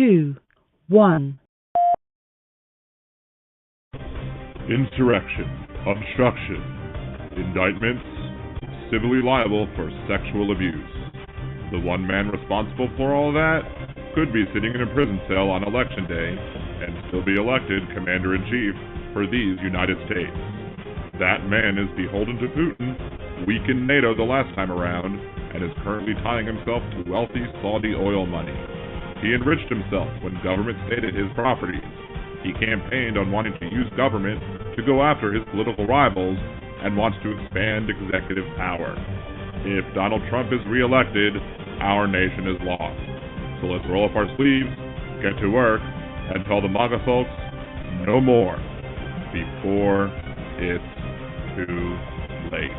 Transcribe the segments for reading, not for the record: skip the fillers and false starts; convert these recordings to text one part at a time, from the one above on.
2, 1. Insurrection, obstruction, indictments, civilly liable for sexual abuse. The one man responsible for all that could be sitting in a prison cell on election day and still be elected commander-in-chief for these United States. That man is beholden to Putin, weakened NATO the last time around, and is currently tying himself to wealthy Saudi oil money. He enriched himself when government stayed at his properties. He campaigned on wanting to use government to go after his political rivals and wants to expand executive power. If Donald Trump is reelected, our nation is lost. So let's roll up our sleeves, get to work, and tell the MAGA folks no more before it's too late.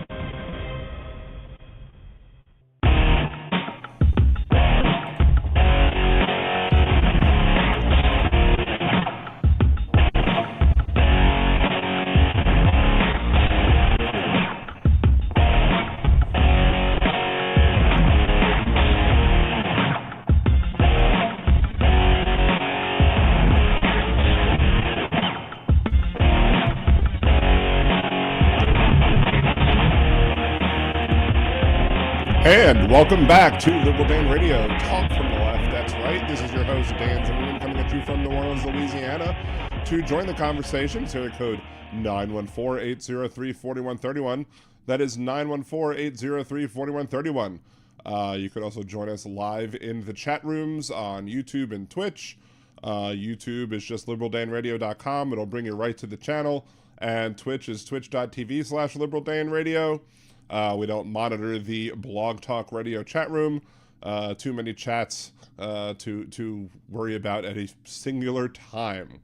And welcome back to Liberal Dan Radio, Talk from the Left. That's right. This is your host, Dan Zimmerman, coming at you from New Orleans, Louisiana. To join the conversation, area code 914-803-4131. That is 914-803-4131. You could also join us live in the chat rooms on YouTube and Twitch. YouTube is just liberaldanradio.com. It'll bring you right to the channel. And Twitch is twitch.tv/liberaldanradio. We don't monitor the Blog Talk Radio chat room. Too many chats to worry about at a singular time.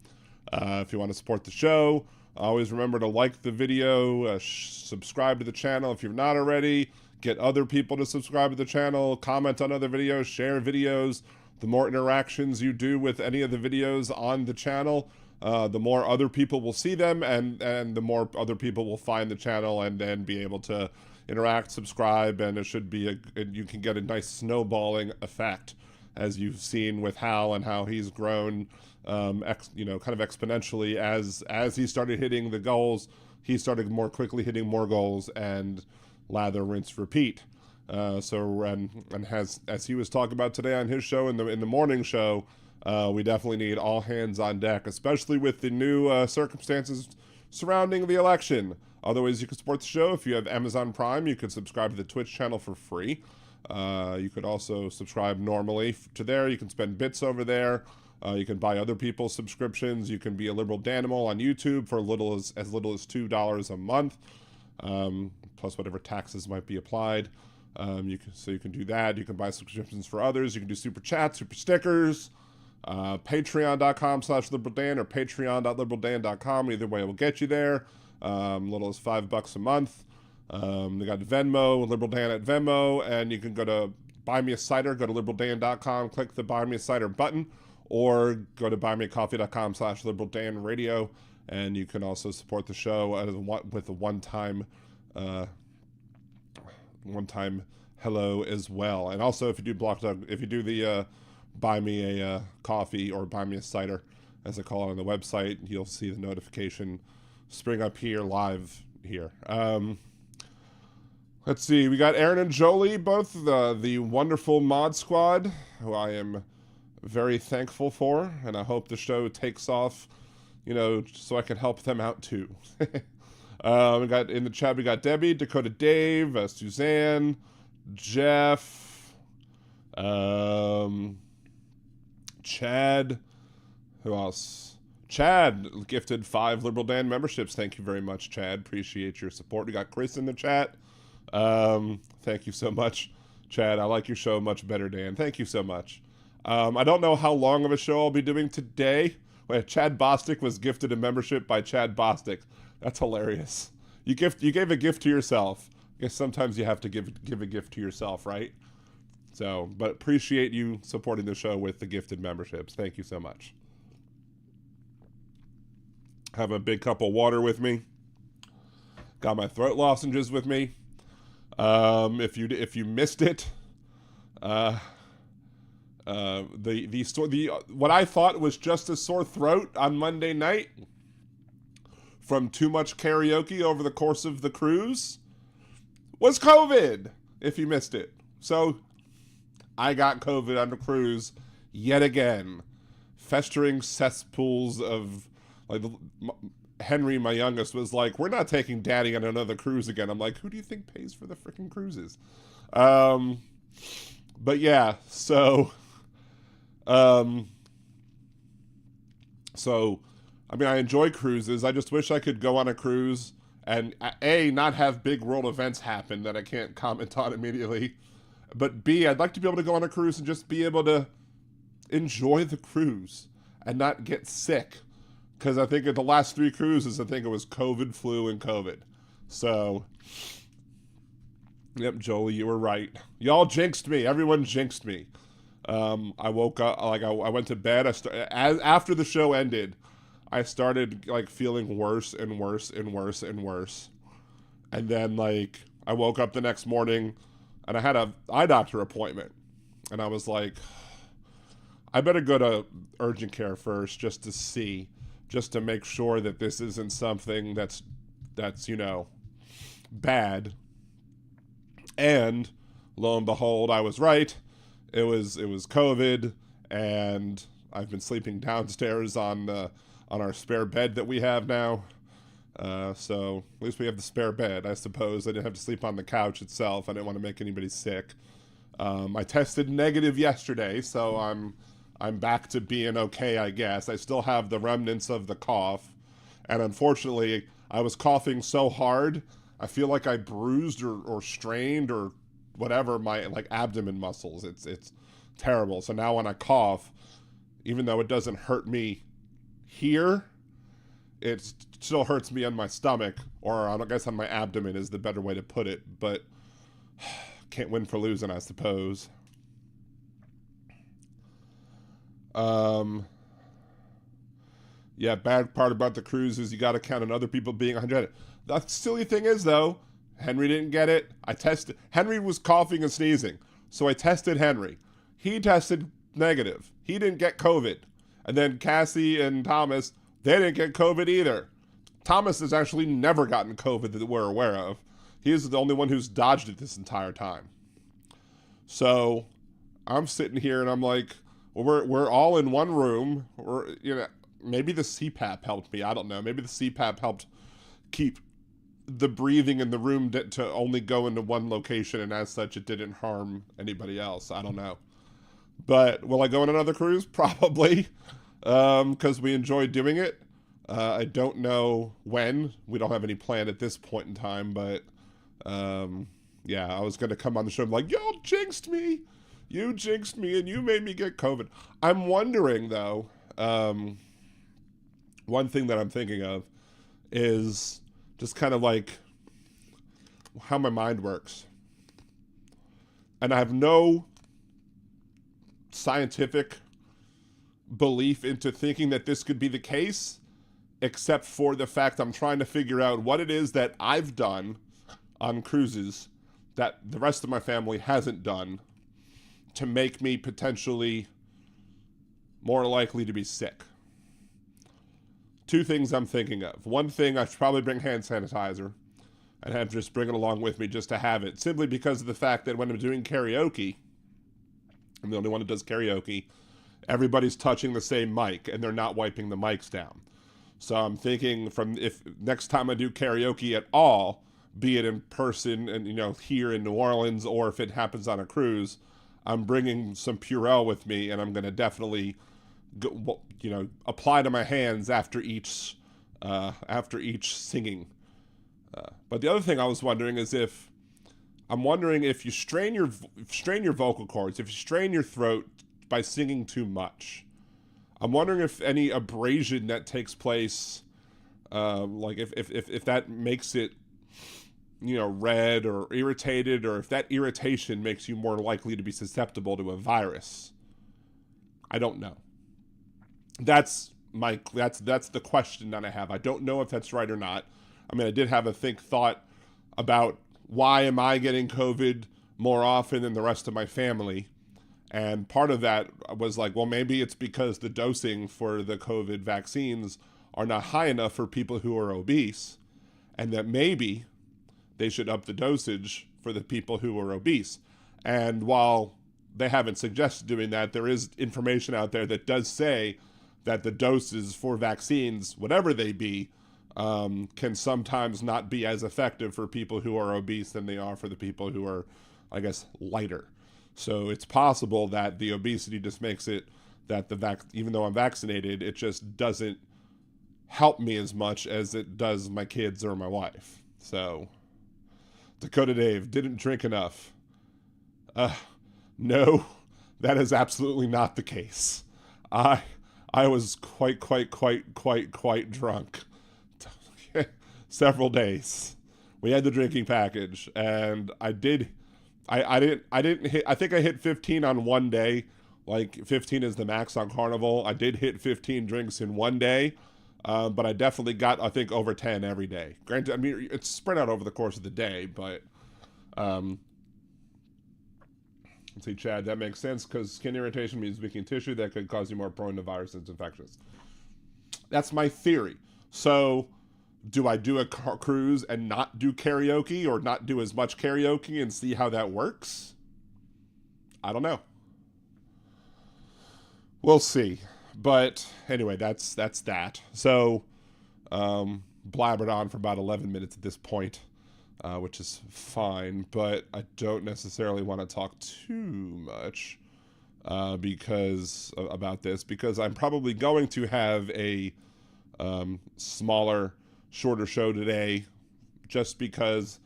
If you want to support the show, always remember to like the video, subscribe to the channel if you're not already, get other people to subscribe to the channel, comment on other videos, share videos. The more interactions you do with any of the videos on the channel, the more other people will see them, and the more other people will find the channel and then be able to interact, subscribe, and it should be you can get a nice snowballing effect, as you've seen with Hal and how he's grown, kind of exponentially as he started hitting the goals. He started more quickly hitting more goals, and lather, rinse, repeat. As he was talking about today on his show in the morning show, we definitely need all hands on deck, especially with the new circumstances surrounding the election. Other ways you can support the show: if you have Amazon Prime, you can subscribe to the Twitch channel for free. You could also subscribe normally to there. You can spend bits over there. You can buy other people's subscriptions. You can be a liberal Danimal on YouTube for as little as $2 a month, plus whatever taxes might be applied. You can do that. You can buy subscriptions for others. You can do super chats, super stickers. Patreon.com/liberaldan or patreon.liberaldan.com. Either way will get you there. Little as $5 a month. They got Venmo, Liberal Dan at Venmo, and you can go to Buy Me a Cider, go to liberaldan.com, click the Buy Me a Cider button, or go to buymeacoffee.com/liberaldanradio, and you can also support the show with a one-time hello as well. And also, if you do the Buy Me a Coffee or Buy Me a Cider, as I call it on the website, you'll see the notification spring up here live here. Let's see, we got Aaron and Jolie, both the wonderful mod squad, who I am very thankful for, and I hope the show takes off, so I can help them out too. We got in the chat, we got Debbie, Dakota Dave, Suzanne, Jeff, Chad, who else? Chad gifted 5 Liberal Dan memberships. Thank you very much, Chad. Appreciate your support. We got Chris in the chat. Thank you so much, Chad. I like your show much better, Dan. Thank you so much. I don't know how long of a show I'll be doing today. Wait, Chad Bostic was gifted a membership by Chad Bostic. That's hilarious. You gave a gift to yourself. I guess sometimes you have to give a gift to yourself, right? So, but appreciate you supporting the show with the gifted memberships. Thank you so much. Have a big cup of water with me. Got my throat lozenges with me. If you missed it, What I thought was just a sore throat on Monday night from too much karaoke over the course of the cruise was COVID, if you missed it. So I got COVID on the cruise yet again. Festering cesspools of, like, Henry, my youngest, was like, we're not taking daddy on another cruise again. I'm like, who do you think pays for the freaking cruises? But yeah, so I mean, I enjoy cruises. I just wish I could go on a cruise and A, not have big world events happen that I can't comment on immediately, but B, I'd like to be able to go on a cruise and just be able to enjoy the cruise and not get sick. Because I think at the last 3 cruises, I think it was COVID, flu, and COVID. So, yep, Jolie, you were right. Y'all jinxed me. Everyone jinxed me. I woke up, like, I went to bed. After the show ended, I started, like, feeling worse and worse and worse and worse. And then, like, I woke up the next morning, and I had an eye doctor appointment. And I was like, I better go to urgent care first just to see. Just to make sure that this isn't something that's you know, bad. And lo and behold, I was right. It was COVID, and I've been sleeping downstairs on our spare bed that we have now. So at least we have the spare bed, I suppose. I didn't have to sleep on the couch itself. I didn't want to make anybody sick. I tested negative yesterday, so I'm back to being okay, I guess. I still have the remnants of the cough. And unfortunately, I was coughing so hard, I feel like I bruised or strained or whatever my, like, abdomen muscles. It's terrible. So now when I cough, even though it doesn't hurt me here, it still hurts me on my stomach, or I guess on my abdomen is the better way to put it. But can't win for losing, I suppose. Yeah, bad part about the cruise is you got to count on other people being 100. The silly thing is, though, Henry didn't get it. I tested. Henry was coughing and sneezing, so I tested Henry. He tested negative. He didn't get COVID. And then Cassie and Thomas, they didn't get COVID either. Thomas has actually never gotten COVID that we're aware of. He is the only one who's dodged it this entire time. So I'm sitting here and I'm like, well, we're all in one room. Or, you know, maybe the CPAP helped me. I don't know. Maybe the CPAP helped keep the breathing in the room to only go into one location, and as such, it didn't harm anybody else. I don't know. But will I go on another cruise? Probably, because we enjoy doing it. I don't know when. We don't have any plan at this point in time, but yeah, I was going to come on the show and be like, y'all jinxed me. You jinxed me, and you made me get COVID. I'm wondering, though, one thing that I'm thinking of is just kind of like how my mind works. And I have no scientific belief into thinking that this could be the case, except for the fact I'm trying to figure out what it is that I've done on cruises that the rest of my family hasn't done to make me potentially more likely to be sick. Two things I'm thinking of. One thing, I should probably bring hand sanitizer and have just bring it along with me just to have it, simply because of the fact that when I'm doing karaoke, I'm the only one that does karaoke, everybody's touching the same mic and they're not wiping the mics down. So I'm thinking, from if next time I do karaoke at all, be it in person and, you know, here in New Orleans, or if it happens on a cruise, I'm bringing some Purell with me, and I'm going to definitely go, you know, apply to my hands after each singing. But the other thing I was wondering is if you strain your vocal cords, if you strain your throat by singing too much, I'm wondering if any abrasion that takes place, like if that makes it, you know, red or irritated, or if that irritation makes you more likely to be susceptible to a virus. I don't know. That's the question that I have. I don't know if that's right or not. I mean, I did have a thought about why am I getting COVID more often than the rest of my family, And part of that was like, well, maybe it's because the dosing for the COVID vaccines are not high enough for people who are obese, and that maybe they should up the dosage for the people who are obese. And while they haven't suggested doing that, there is information out there that does say that the doses for vaccines, whatever they be, can sometimes not be as effective for people who are obese than they are for the people who are, I guess, lighter. So it's possible that the obesity just makes it that even though I'm vaccinated, it just doesn't help me as much as it does my kids or my wife. So, Dakota Dave, didn't drink enough. No, that is absolutely not the case. I was quite drunk. Several days. We had the drinking package, and I think I hit 15 on one day. Like 15 is the max on Carnival. I did hit 15 drinks in one day, but I definitely got, I think, over 10 every day. Granted, I mean, it's spread out over the course of the day, but let's see, Chad, that makes sense because skin irritation means weakening tissue that could cause you more prone to viruses and infections. That's my theory. So, do I do a cruise and not do karaoke or not do as much karaoke and see how that works? I don't know. We'll see. But anyway, that's that. So, blabbered on for about 11 minutes at this point, which is fine. But I don't necessarily want to talk too much about this because I'm probably going to have a smaller, shorter show today just because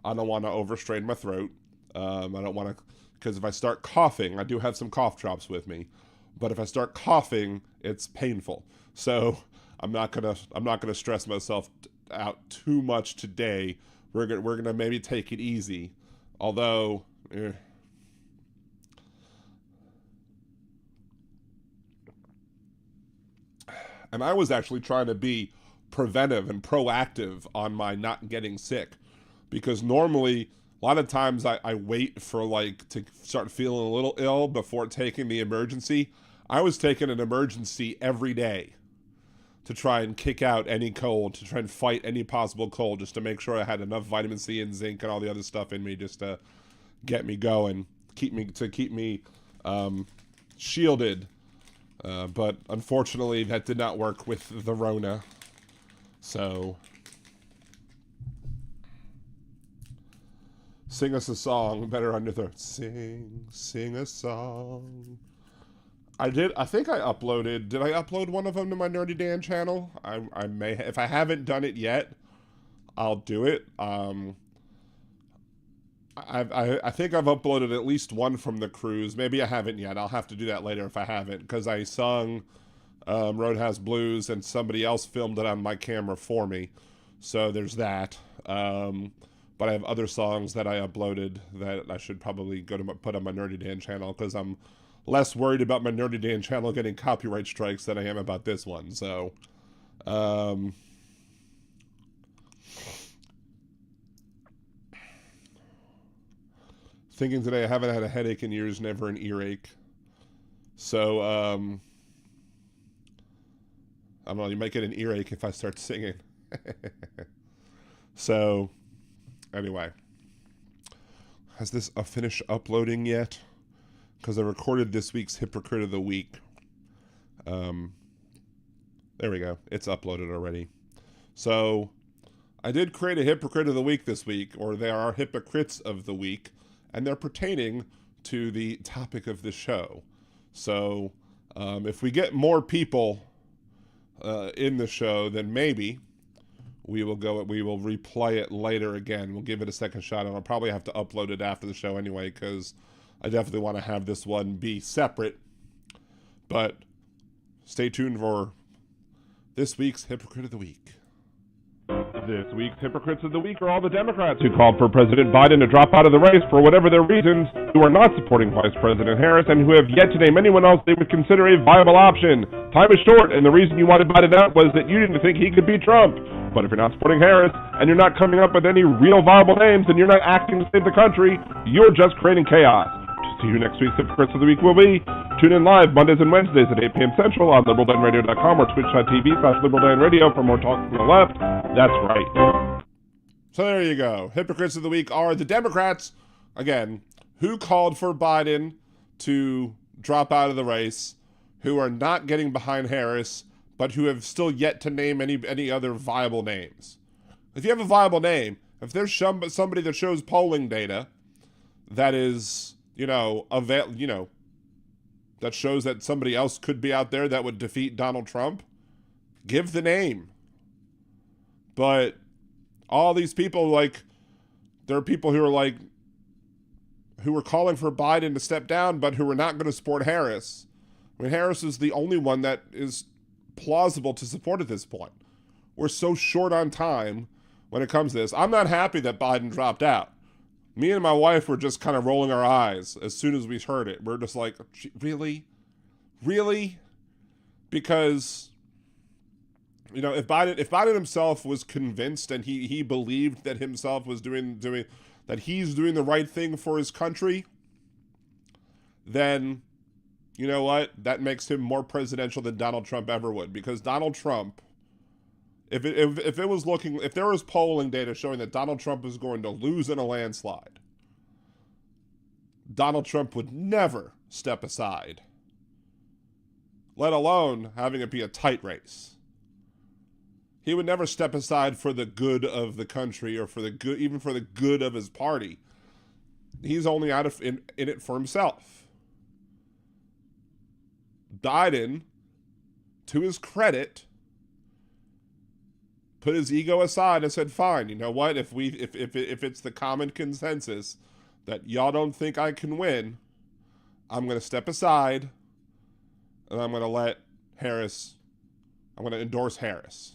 I don't want to overstrain my throat. I don't want to, because if I start coughing, I do have some cough drops with me, but if I start coughing, it's painful. So I'm not gonna stress myself out too much today. We're gonna maybe take it easy, although and I was actually trying to be preventive and proactive on my not getting sick, because normally a lot of times I wait for like to start feeling a little ill before taking the emergency. I was taking an emergency every day to try and kick out any cold, to try and fight any possible cold, just to make sure I had enough vitamin C and zinc and all the other stuff in me just to get me going, keep me shielded. But unfortunately that did not work with the Rona. So, sing us a song, better under the sing a song. I think I uploaded, did I upload one of them to my Nerdy Dan channel? I may, if I haven't done it yet, I'll do it. I think I've uploaded at least one from the cruise. Maybe I haven't yet. I'll have to do that later if I haven't, because I sung Roadhouse Blues and somebody else filmed it on my camera for me. So there's that. But I have other songs that I uploaded that I should probably put on my Nerdy Dan channel, because I'm less worried about my Nerdy Dan channel getting copyright strikes than I am about this one. So, thinking today, I haven't had a headache in years, never an earache. So, I don't know, you might get an earache if I start singing. So, anyway. Has this finished uploading yet? Because I recorded this week's Hypocrite of the Week. There we go. It's uploaded already. So, I did create a Hypocrite of the Week this week, or there are Hypocrites of the Week, and they're pertaining to the topic of the show. So, if we get more people in the show, then maybe we will replay it later again. We'll give it a second shot, and I'll probably have to upload it after the show anyway, because I definitely want to have this one be separate. But stay tuned for this week's Hypocrite of the Week. This week's Hypocrites of the Week are all the Democrats who called for President Biden to drop out of the race for whatever their reasons, who are not supporting Vice President Harris, and who have yet to name anyone else they would consider a viable option. Time is short, and the reason you wanted Biden out was that you didn't think he could beat Trump. But if you're not supporting Harris, and you're not coming up with any real viable names, and you're not acting to save the country, you're just creating chaos. To see who next week's Hypocrites of the Week will be. Tune in live Mondays and Wednesdays at 8 p.m. Central on liberaldanradio.com or twitch.tv/liberaldanradio for more talk from the left. That's right. So there you go. Hypocrites of the Week are the Democrats, again, who called for Biden to drop out of the race, who are not getting behind Harris, but who have still yet to name any other viable names. If you have a viable name, if there's somebody that shows polling data that is, that shows that somebody else could be out there that would defeat Donald Trump, give the name. But all these people, there are people who are who are calling for Biden to step down, but who are not going to support Harris. I mean, Harris is the only one that is plausible to support at this point. We're so short on time when it comes to this. I'm not happy that Biden dropped out. Me and my wife were just kind of rolling our eyes as soon as we heard it. We're just like, really? Really? Because, if Biden himself was convinced and he believed that himself was doing that he's doing the right thing for his country, then you know what? That makes him more presidential than Donald Trump ever would. Because Donald Trump, if there was polling data showing that Donald Trump is going to lose in a landslide, Donald Trump would never step aside, let alone having it be a tight race. He would never step aside for the good of the country or even for the good of his party. He's only in it for himself. Biden, to his credit, put his ego aside and said, fine, you know what, if it's the common consensus that y'all don't think I can win, I'm going to step aside and I'm going to endorse Harris,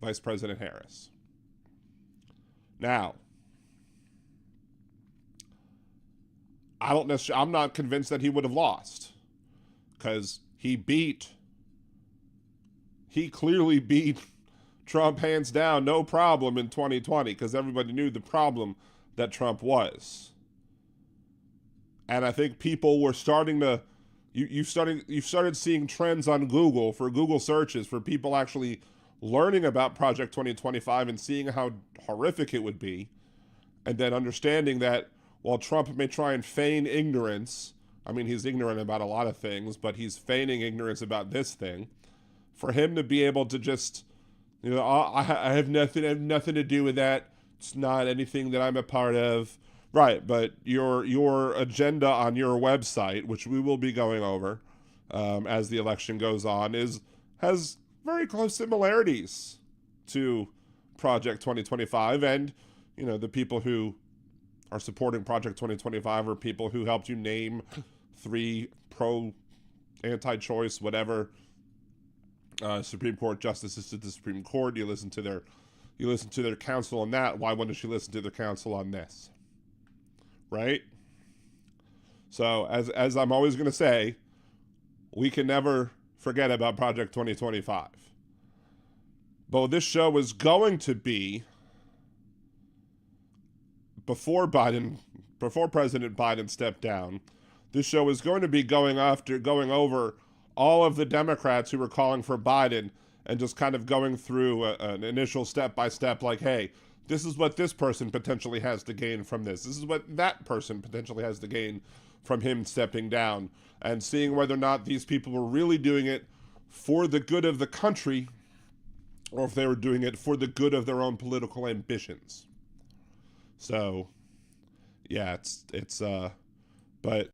Vice President Harris. Now, I'm not convinced that he would have lost, because he clearly beat Trump hands down, no problem, in 2020, because everybody knew the problem that Trump was. And I think people were starting to, you've started seeing trends on Google, for Google searches, for people actually learning about Project 2025 and seeing how horrific it would be, and then understanding that while Trump may try and feign ignorance, I mean, he's ignorant about a lot of things, but he's feigning ignorance about this thing, for him to be able to just, I have nothing to do with that. It's not anything that I'm a part of. Right, but your agenda on your website, which we will be going over as the election goes on, has very close similarities to Project 2025, and the people who are supporting Project 2025 are people who helped you name 3 anti-choice, whatever, Supreme Court justices to the Supreme Court. You listen to their counsel on that. Why wouldn't you listen to their counsel on this? Right? So, as I'm always going to say, we can never forget about Project 2025. But this show was going to be before President Biden stepped down. This show is going to be going over all of the Democrats who were calling for Biden and just kind of going through an initial step-by-step, like, hey, this is what this person potentially has to gain from this. This is what that person potentially has to gain from him stepping down, and seeing whether or not these people were really doing it for the good of the country, or if they were doing it for the good of their own political ambitions. So, yeah, but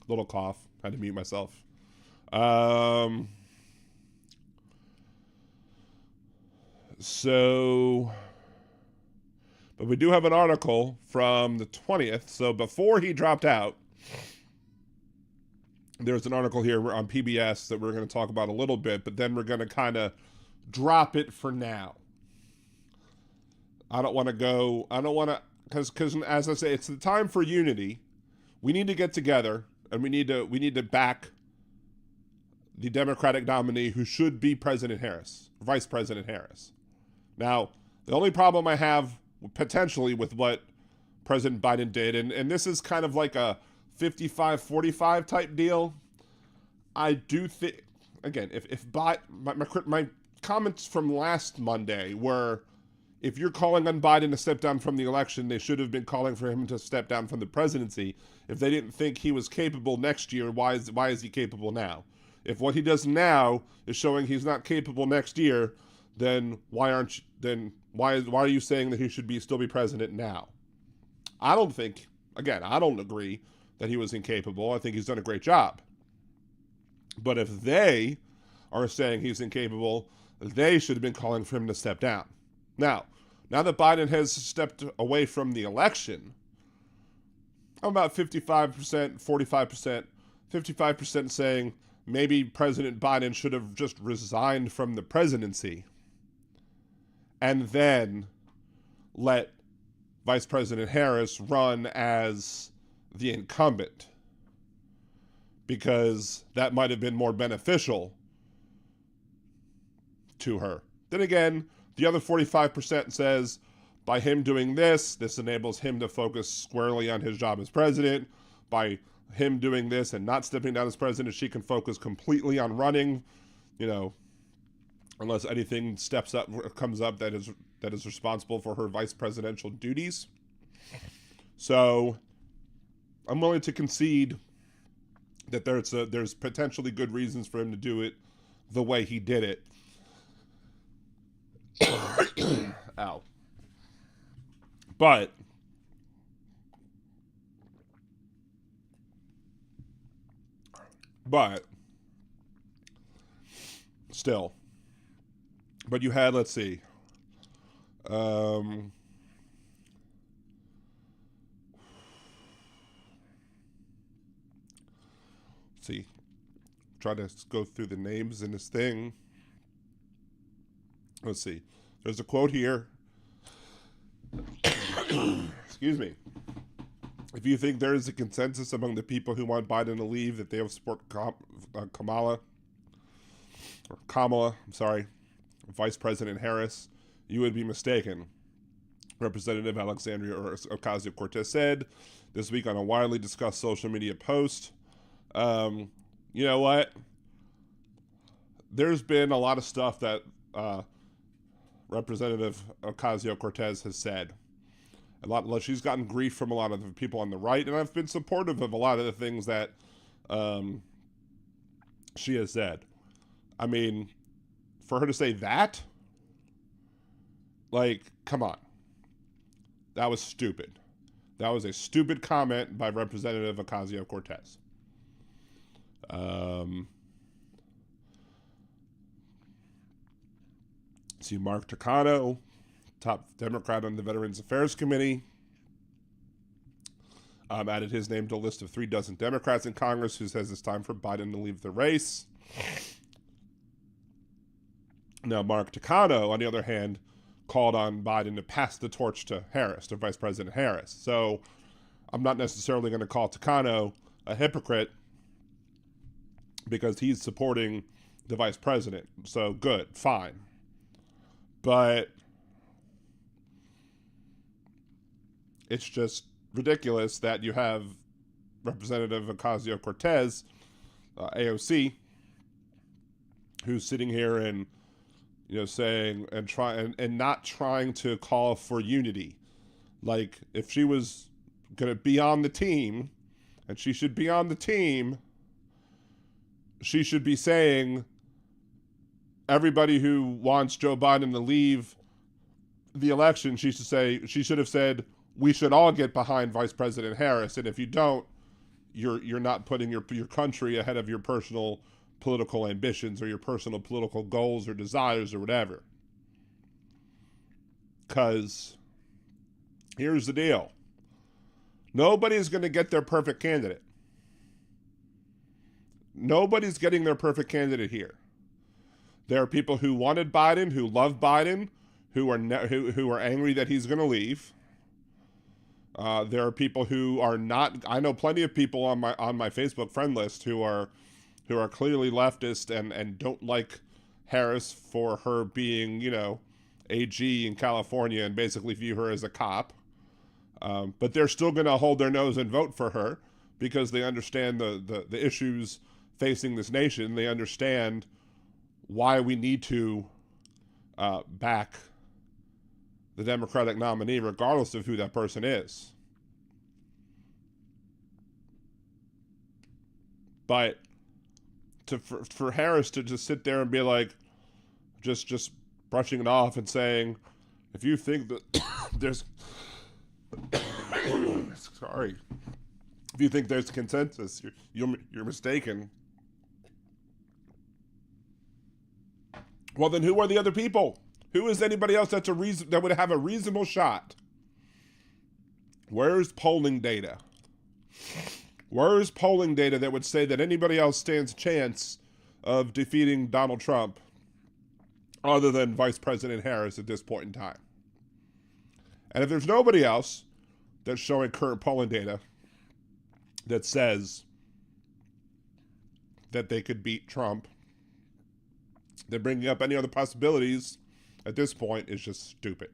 little cough, had to mute myself. But we do have an article from the 20th. So before he dropped out, there's an article here on PBS that we're going to talk about a little bit, but then we're going to kind of drop it for now. Because as I say, it's the time for unity. We need to get together, and we need to back the Democratic nominee who should be Vice President Harris. Now, the only problem I have potentially with what President Biden did. And this is kind of like a 55-45 type deal. I do think, again, if my comments from last Monday were, if you're calling on Biden to step down from the election, they should have been calling for him to step down from the presidency. If they didn't think he was capable next year, why is he capable now? If what he does now is showing he's not capable next year, then why are you saying that he should still be president now? I don't agree that he was incapable. I think he's done a great job. But if they are saying he's incapable, they should have been calling for him to step down. Now that Biden has stepped away from the election, I'm about 55%, 45%, 55% saying maybe President Biden should have just resigned from the presidency and then let Vice President Harris run as the incumbent, because that might have been more beneficial to her. Then again, the other 45% says by him doing this enables him to focus squarely on his job as president. By him doing this and not stepping down as president, she can focus completely on running, unless anything comes up that is responsible for her vice presidential duties. So I'm willing to concede that there's potentially good reasons for him to do it the way he did it. Ow. But still. But you had, let's see. Let's see. Try to go through the names in this thing. Let's see. There's a quote here. Excuse me. If you think there is a consensus among the people who want Biden to leave that they will support Kamala, Vice President Harris, you would be mistaken. Representative Alexandria Ocasio-Cortez said this week on a widely discussed social media post. You know what? There's been a lot of stuff that Representative Ocasio-Cortez has said. She's gotten grief from a lot of the people on the right, and I've been supportive of a lot of the things that she has said. I mean, for her to say that, come on. That was stupid. That was a stupid comment by Representative Ocasio-Cortez. See, Mark Takano, top Democrat on the Veterans Affairs Committee, added his name to a list of 36 Democrats in Congress who says it's time for Biden to leave the race. Now, Mark Takano, on the other hand, called on Biden to pass the torch to Vice President Harris. So I'm not necessarily going to call Takano a hypocrite because he's supporting the vice president. So good, fine. But it's just ridiculous that you have Representative Ocasio-Cortez, AOC, who's sitting here and saying and not trying to call for unity. Like, if she was going to be on the team, and she should be on the team, she should be saying everybody who wants Joe Biden to leave the election, she should have said, we should all get behind Vice President Harris, and if you don't, you're not putting your country ahead of your personal political ambitions or your personal political goals or desires or whatever. Because here's the deal. Nobody's going to get their perfect candidate. Nobody's getting their perfect candidate here. There are people who wanted Biden, who love Biden, who are angry that he's going to leave. There are people who are not. I know plenty of people on my Facebook friend list who are clearly leftist and don't like Harris for her being, AG in California and basically view her as a cop. But they're still going to hold their nose and vote for her because they understand the issues facing this nation. They understand why we need to back the Democratic nominee, regardless of who that person is. But for Harris to just sit there and be like, just brushing it off and saying, if you think that there's, sorry, if you think there's consensus, you're mistaken. Well, then who are the other people? Who is anybody else that would have a reasonable shot? Where's polling data? Where's polling data that would say that anybody else stands a chance of defeating Donald Trump other than Vice President Harris at this point in time? And if there's nobody else that's showing current polling data that says that they could beat Trump, then bringing up any other possibilities at this point is just stupid.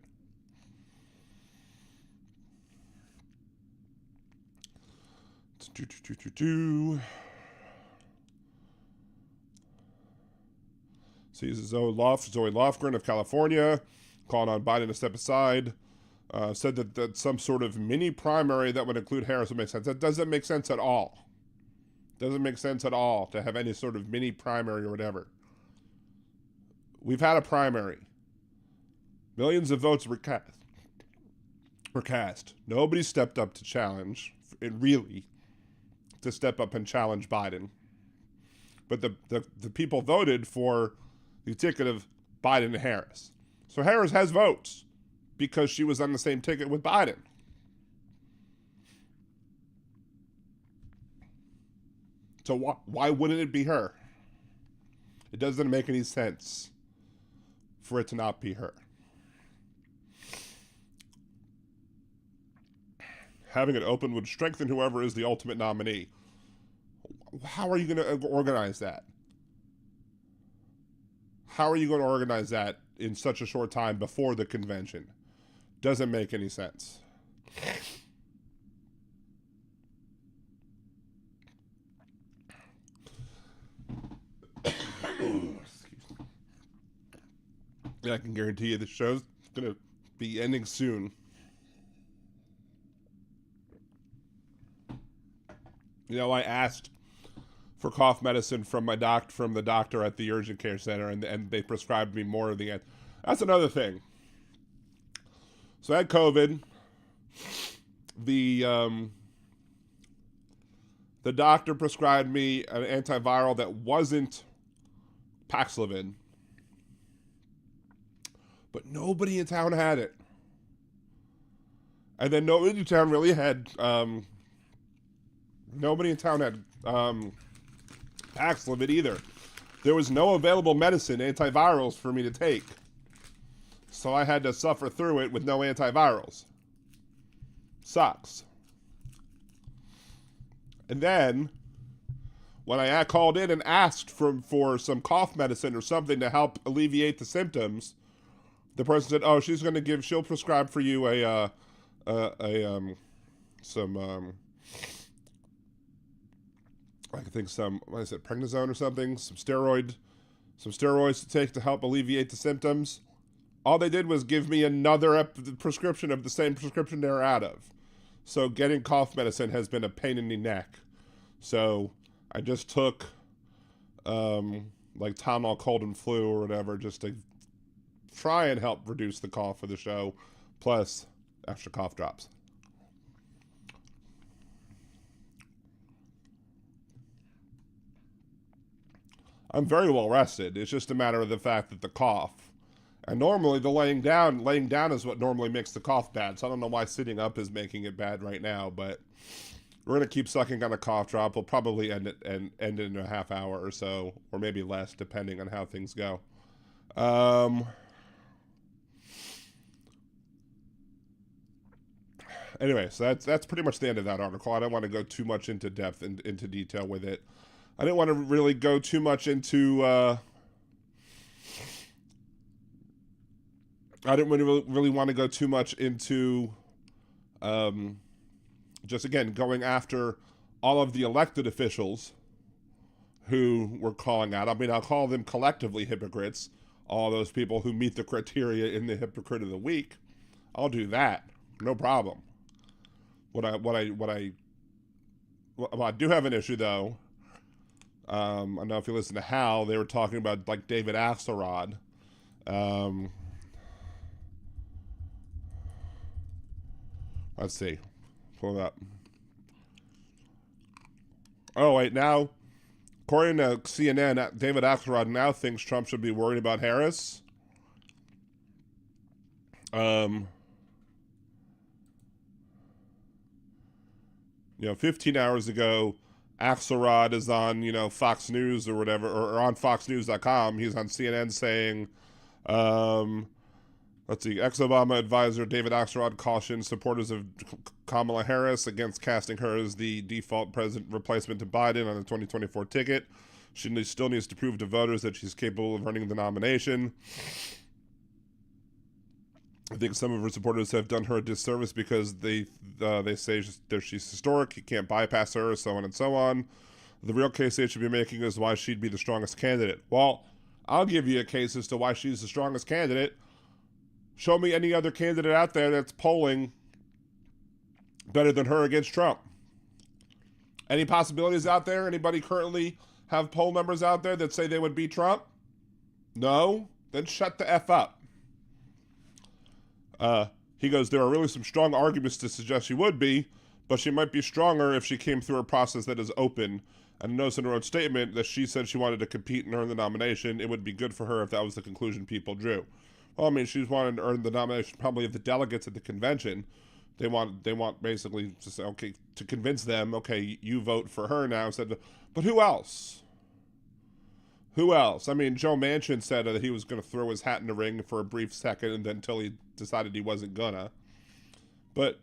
See, Zoe Lofgren of California calling on Biden to step aside. Said that some sort of mini primary that would include Harris would make sense. That doesn't make sense at all. Doesn't make sense at all to have any sort of mini primary or whatever. We've had a primary. Millions of votes were cast. Nobody stepped up to challenge, to step up and challenge Biden. But the people voted for the ticket of Biden and Harris. So Harris has votes because she was on the same ticket with Biden. So why wouldn't it be her? It doesn't make any sense for it to not be her. Having it open would strengthen whoever is the ultimate nominee. How are you going to organize that? How are you going to organize that in such a short time before the convention? Doesn't make any sense. Yeah, I can guarantee you the show's going to be ending soon. You know, I asked for cough medicine from the doctor at the urgent care center, and they prescribed me more of the. That's another thing. So I had COVID. The doctor prescribed me an antiviral that wasn't Paxlovid, but nobody in town had it, and then nobody in town really had. Nobody in town had Paxlovid either. There was no available medicine, antivirals, for me to take. So I had to suffer through it with no antivirals. Sucks. And then, when I called in and asked for some cough medicine or something to help alleviate the symptoms, the person said, "Oh, she'll prescribe for you prednisone or something, some steroids to take to help alleviate the symptoms." All they did was give me another prescription of the same prescription they're out of. So getting cough medicine has been a pain in the neck. So I just took like Tylenol cold and flu or whatever just to try and help reduce the cough for the show, plus extra cough drops. I'm very well rested. It's just a matter of the fact that the cough. And normally the laying down is what normally makes the cough bad. So I don't know why sitting up is making it bad right now, but we're going to keep sucking on a cough drop. We'll probably end it in a half hour or so, or maybe less, depending on how things go. Anyway, so that's pretty much the end of that article. I don't want to go too much into depth and into detail with it. I didn't want to really go too much into I didn't really want to go too much into just, again, going after all of the elected officials who were calling out. I mean, I'll call them collectively hypocrites, all those people who meet the criteria in the Hypocrite of the Week. I'll do that. No problem. What I do have an issue, though. I don't know if you listen to Hal, they were talking about, like, David Axelrod. Let's see. Pull it up. Oh, wait, now, according to CNN, David Axelrod now thinks Trump should be worried about Harris. 15 hours ago, Axelrod is on, Fox News or whatever, or on FoxNews.com. He's on CNN saying, let's see, ex-Obama advisor David Axelrod cautions supporters of Kamala Harris against casting her as the default president replacement to Biden on the 2024 ticket. She still needs to prove to voters that she's capable of earning the nomination. I think some of her supporters have done her a disservice because they say she's historic, you can't bypass her, so on and so on. The real case they should be making is why she'd be the strongest candidate. Well, I'll give you a case as to why she's the strongest candidate. Show me any other candidate out there that's polling better than her against Trump. Any possibilities out there? Anybody currently have poll numbers out there that say they would beat Trump? No? Then shut the F up. He goes, there are really some strong arguments to suggest she would be, but she might be stronger if she came through a process that is open. And notes in her own statement that she said she wanted to compete and earn the nomination. It would be good for her if that was the conclusion people drew. Well, I mean, she's wanted to earn the nomination probably of the delegates at the convention. They want basically to say, okay, to convince them, okay, you vote for her now. But who else? Who else? I mean, Joe Manchin said that he was going to throw his hat in the ring for a brief second and then until he decided he wasn't gonna. But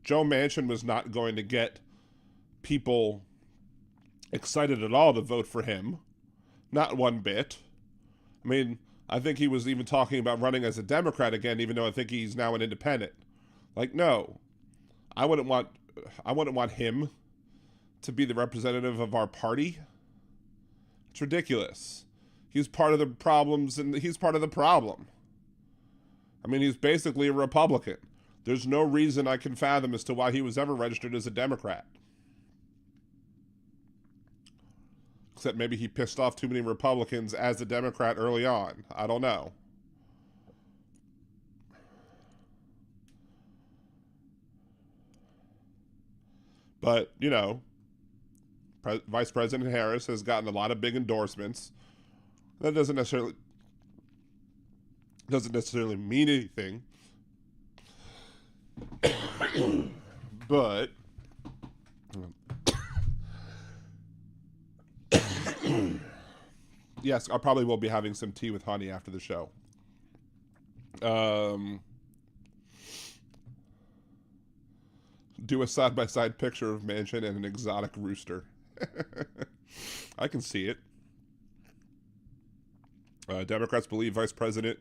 Joe Manchin was not going to get people excited at all to vote for him. Not one bit. I mean, I think he was even talking about running as a Democrat again, even though I think he's now an independent. Like, no. I wouldn't want him to be the representative of our party. It's ridiculous. He's part of the problems, and he's part of the problem. I mean, he's basically a Republican. There's no reason I can fathom as to why he was ever registered as a Democrat. Except maybe he pissed off too many Republicans as a Democrat early on. I don't know. But, Vice President Harris has gotten a lot of big endorsements. That doesn't necessarily mean anything. But yes, I probably will be having some tea with honey after the show. Do a side-by-side picture of Manchin and an exotic rooster. I can see it. Democrats believe the vice president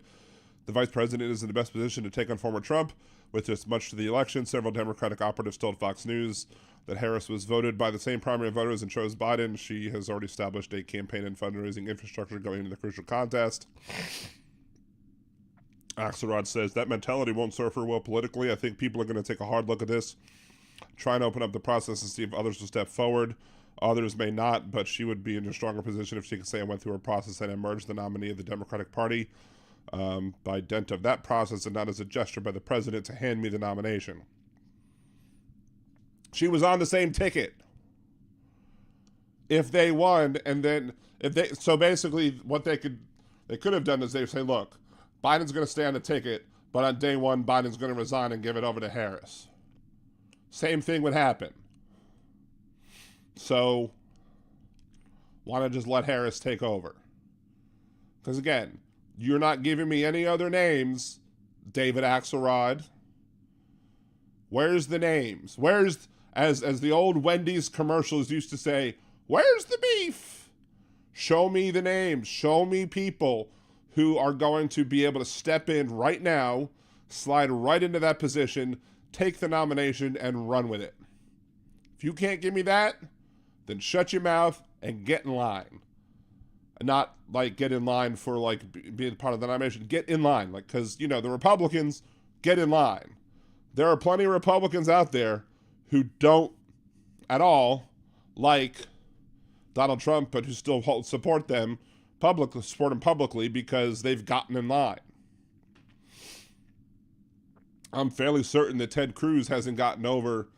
is in the best position to take on former Trump. With just much to the election, several Democratic operatives told Fox News that Harris was voted by the same primary voters and chose Biden. She has already established a campaign and fundraising infrastructure going into the crucial contest. Axelrod says that mentality won't serve her well politically. I think people are going to take a hard look at this, try and open up the process and see if others will step forward. Others may not, but she would be in a stronger position if she could say I went through a process and emerged the nominee of the Democratic Party by dint of that process and not as a gesture by the president to hand me the nomination. She was on the same ticket. If they won, and then so basically what they could have done is they say, look, Biden's going to stay on the ticket, but on day one, Biden's going to resign and give it over to Harris. Same thing would happen. So why not just let Harris take over? Because again, you're not giving me any other names, David Axelrod. Where's the names? Where's, as the old Wendy's commercials used to say, where's the beef? Show me the names. Show me people who are going to be able to step in right now, slide right into that position, take the nomination, and run with it. If you can't give me that, then shut your mouth and get in line. And not like get in line for like being part of the nomination. Get in line, like, because the Republicans get in line. There are plenty of Republicans out there who don't at all like Donald Trump, but who still support him publicly because they've gotten in line. I'm fairly certain that Ted Cruz hasn't gotten over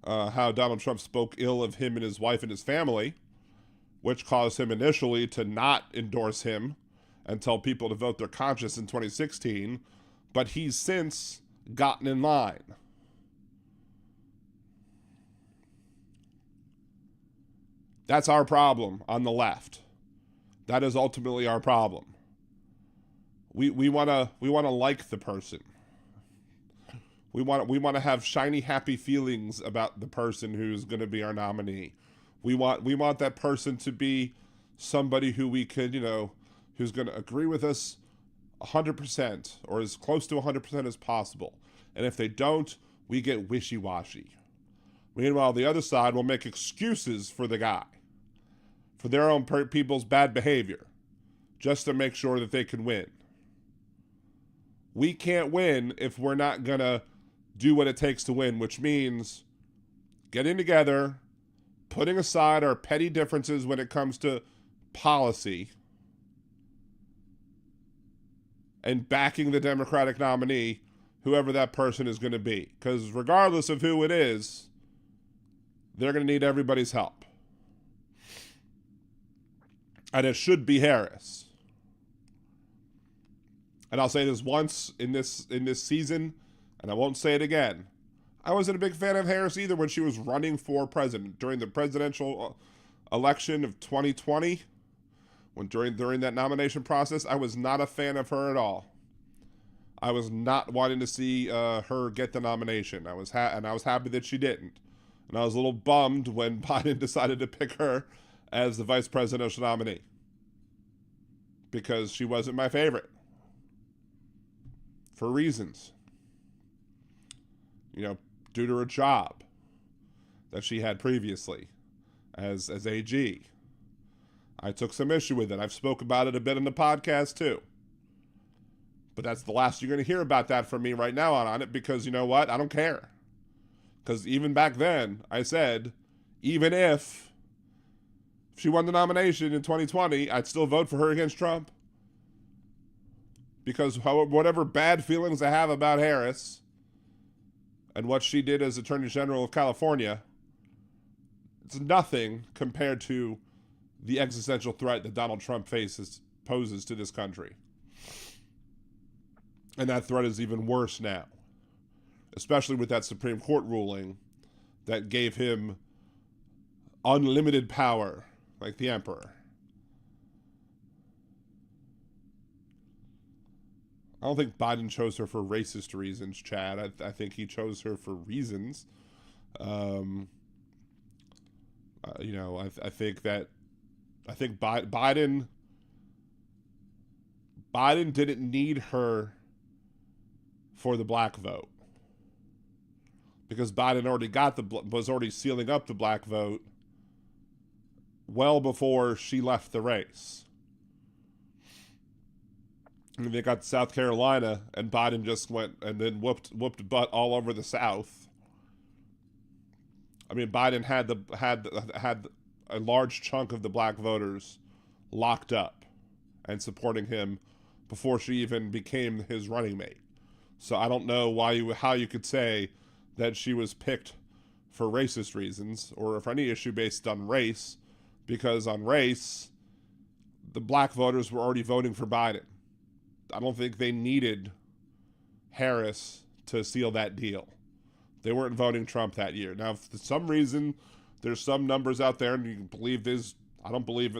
how Donald Trump spoke ill of him and his wife and his family, which caused him initially to not endorse him and tell people to vote their conscience in 2016, but he's since gotten in line. That's our problem on the left. That is ultimately our problem. We wanna like the person. We want to have shiny, happy feelings about the person who's going to be our nominee. We want that person to be somebody who we could, who's going to agree with us 100% or as close to 100% as possible. And if they don't, we get wishy-washy. Meanwhile, the other side will make excuses for the guy, for their own people's bad behavior, just to make sure that they can win. We can't win if we're not going to do what it takes to win, which means getting together, putting aside our petty differences when it comes to policy, and backing the Democratic nominee, whoever that person is going to be. Because regardless of who it is, they're going to need everybody's help. And it should be Harris. And I'll say this once in this season, and I won't say it again. I wasn't a big fan of Harris either when she was running for president during the presidential election of 2020. During that nomination process, I was not a fan of her at all. I was not wanting to see her get the nomination. I was happy that she didn't, and I was a little bummed when Biden decided to pick her as the vice presidential nominee because she wasn't my favorite for reasons. Due to her job that she had previously as AG. I took some issue with it. I've spoke about it a bit in the podcast too. But that's the last you're going to hear about that from me right now on it, because you know what? I don't care. Because even back then, I said, even if she won the nomination in 2020, I'd still vote for her against Trump. Because whatever bad feelings I have about Harris and what she did as Attorney General of California, it's nothing compared to the existential threat that Donald Trump poses to this country. And that threat is even worse now, especially with that Supreme Court ruling that gave him unlimited power, like the emperor. I don't think Biden chose her for racist reasons, Chad. I think he chose her for reasons. I think Biden didn't need her for the black vote because Biden was already sealing up the black vote well before she left the race. I mean, they got to South Carolina, and Biden just went and then whooped butt all over the South. I mean, Biden had a large chunk of the black voters locked up and supporting him before she even became his running mate. So I don't know how you could say that she was picked for racist reasons or for any issue based on race, because on race, the black voters were already voting for Biden. I don't think they needed Harris to seal that deal. They weren't voting Trump that year. Now, if for some reason there's some numbers out there, and you can believe this, I don't believe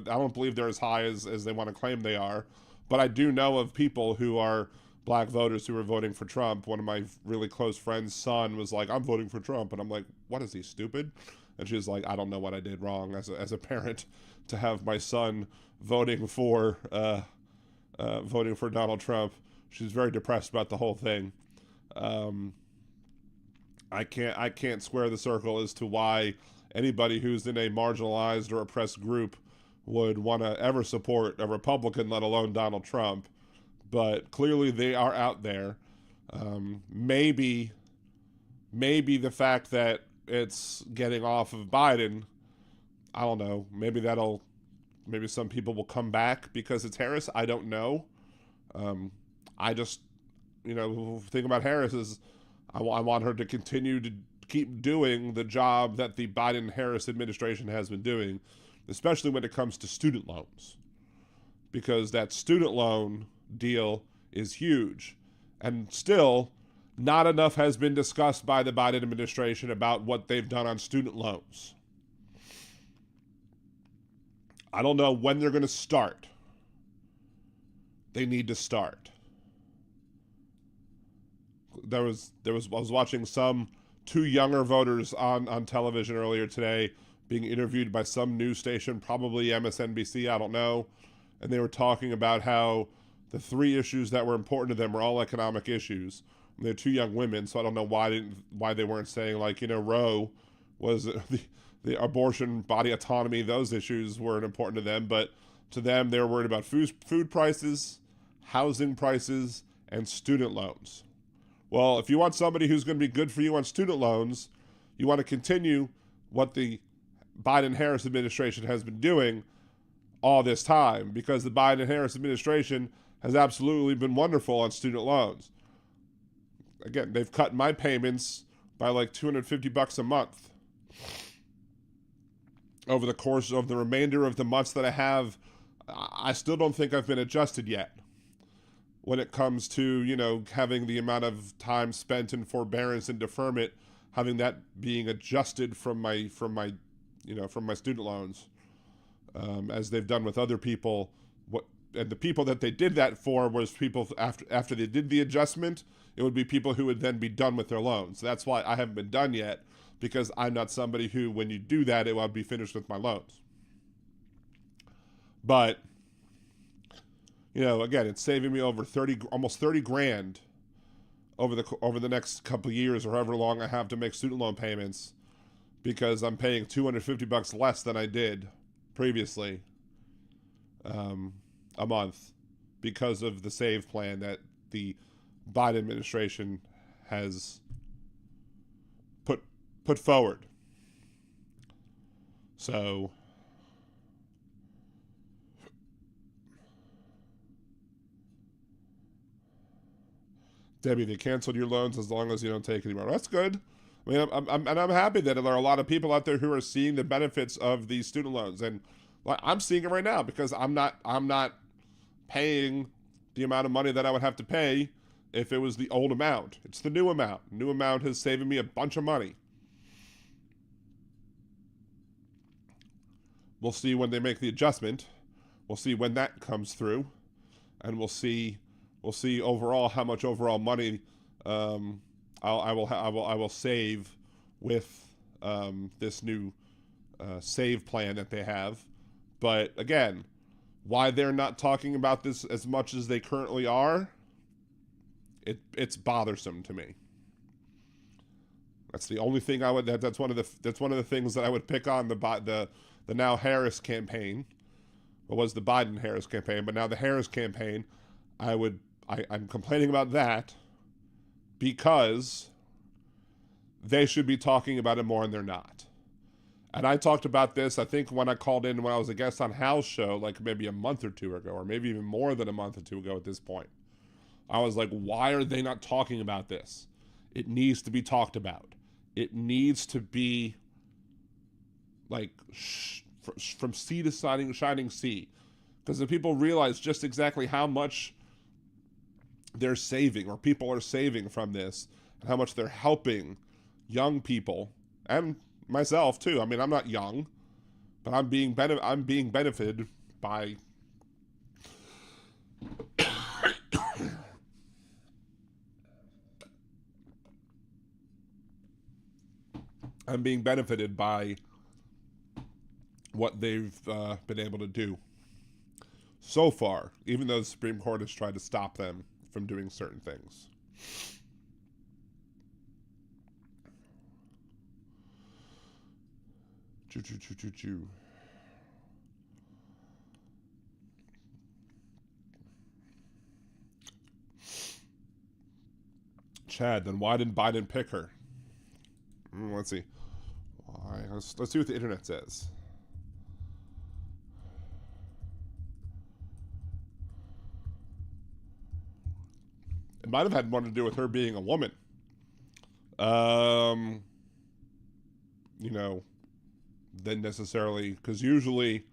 they're as high as they want to claim they are. But I do know of people who are black voters who are voting for Trump. One of my really close friends' son was like, "I'm voting for Trump," and I'm like, "What, is he stupid?" And she's like, "I don't know what I did wrong as a parent to have my son voting for voting for Donald Trump. She's very depressed about the whole thing. I can't square the circle as to why anybody who's in a marginalized or oppressed group would want to ever support a Republican, let alone Donald Trump. But clearly they are out there. Maybe the fact that it's getting off of Biden, I don't know. Maybe some people will come back because it's Harris. I don't know. I just, the thing about Harris is I want her to continue to keep doing the job that the Biden-Harris administration has been doing, especially when it comes to student loans, because that student loan deal is huge. And still, not enough has been discussed by the Biden administration about what they've done on student loans. I don't know when they're going to start. They need to start. I was watching two younger voters on television earlier today being interviewed by some news station, probably MSNBC, I don't know. And they were talking about how the three issues that were important to them were all economic issues. And they're two young women, so I don't know why they weren't saying, like, Roe was the abortion, body autonomy, those issues weren't important to them. But to them, they were worried about food prices, housing prices, and student loans. Well, if you want somebody who's going to be good for you on student loans, you want to continue what the Biden-Harris administration has been doing all this time, because the Biden-Harris administration has absolutely been wonderful on student loans. Again, they've cut my payments by like $250 a month over the course of the remainder of the months that I have. I still don't think I've been adjusted yet when it comes to, having the amount of time spent in forbearance and deferment, having that being adjusted from my student loans, as they've done with other people. And the people that they did that for was people after they did the adjustment, it would be people who would then be done with their loans. That's why I haven't been done yet, because I'm not somebody who, when you do that, it will be finished with my loans. But, again, it's saving me over almost 30 grand over the next couple of years, or however long I have to make student loan payments, because I'm paying $250 less than I did previously a month, because of the SAVE plan that the Biden administration has put forward. So Debbie, they canceled your loans as long as you don't take anymore. That's good. I mean, I'm happy that there are a lot of people out there who are seeing the benefits of these student loans, and I'm seeing it right now, because I'm not paying the amount of money that I would have to pay if it was the old amount. It's the new amount. New amount has saved me a bunch of money. We'll see when they make the adjustment. We'll see when that comes through, and we'll see overall how much overall money I will save with this new SAVE plan that they have. But again, why they're not talking about this as much as they currently are, it's bothersome to me. That's the only thing I would. That's one of the things that I would pick on the now Harris campaign. It was the Biden Harris campaign, but now the Harris campaign, I'm complaining about that because they should be talking about it more, and they're not. And I talked about this, I think, when I called in when I was a guest on Hal's show, like maybe a month or two ago, or maybe even more than a month or two ago at this point. I was like, why are they not talking about this? It needs to be talked about. It needs to be like from sea to shining sea. Because if people realize just exactly how much they're saving, or people are saving from this, and how much they're helping young people, and myself too. I mean, I'm not young, but I'm being benefited by what they've been able to do. so far, even though the Supreme Court has tried to stop them from doing certain things. Choo. Chad, then why didn't Biden pick her? Let's see. Why? Let's see what the internet says. It might have had more to do with her being a woman. You know, than necessarily, because usually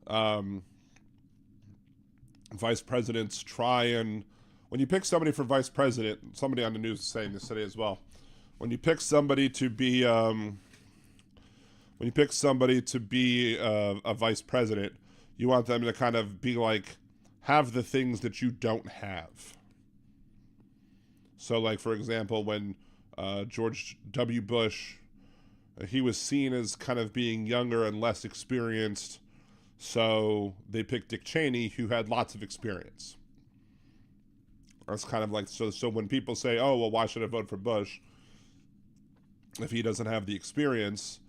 vice presidents try and, when you pick somebody for vice president, somebody on the news is saying this today as well, when you pick somebody to be a vice president, you want them to kind of be like, have the things that you don't have. So, like, for example, when George W. Bush, he was seen as kind of being younger and less experienced, so they picked Dick Cheney, who had lots of experience. That's kind of like, so when people say, oh, well, why should I vote for Bush if he doesn't have the experience,